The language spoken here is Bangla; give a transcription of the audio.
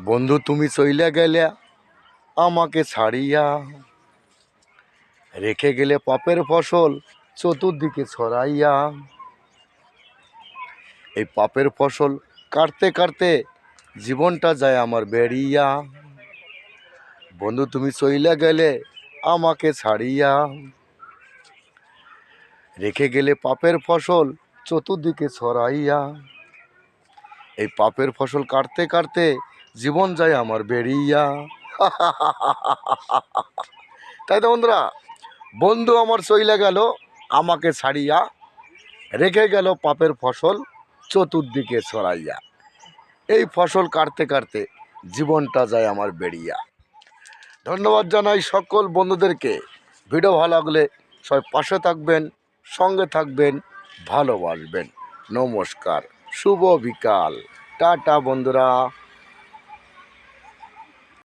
বন্ধু তুমি চইলা গেলে আমাকে ছাড়িয়া, রেখে গেলে পাপের ফসল চতুর্দিকে ছড়াইয়া। এই পাপের ফসল কাটতে কাটতে জীবনটা যায় আমার বেরিয়া। বন্ধু তুমি চইলা গেলে আমাকে ছাড়িয়া, রেখে গেলে পাপের ফসল চতুর্দিকে ছড়াইয়া। এই পাপের ফসল কাটতে কাটতে জীবন যায় আমার বেরিয়া। তাই তো বন্ধুরা, বন্ধু আমার চইলা গেল আমাকে ছাড়িয়া, রেখে গেল পাপের ফসল চতুর্দিকে ছড়াইয়া। এই ফসল কাটতে কাটতে জীবনটা যায় আমার বেরিয়া। ধন্যবাদ জানাই সকল বন্ধুদেরকে। ভিডিও ভালো লাগলে সবাই পাশে থাকবেন, সঙ্গে থাকবেন, ভালোবাসবেন। নমস্কার, শুভ বিকাল, টাটা বন্ধুরা।